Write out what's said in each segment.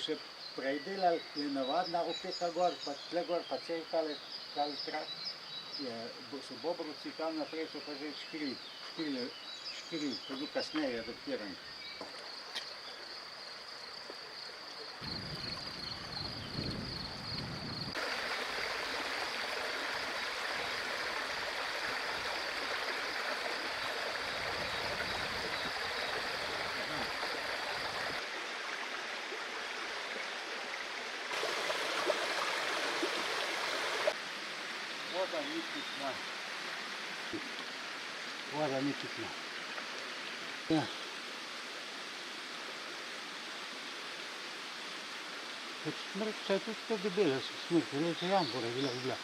Še prej delali je navadna opeka gor, pa tle gor, pa cel tale trak, so Bobrovci, tam naprej so pa že škril, to je bil kasneje adaptiran. Voda ni pitna. Ja. Smrkca je tudi tako debela smrkca, leče jambora je bila.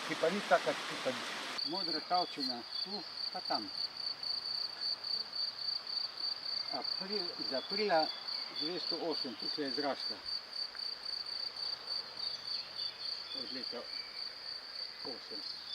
Ki pa ni taka tipa modra kavčina tu, pa tam. Iz aprila 208 tukaj je zrasla. Od leta 8.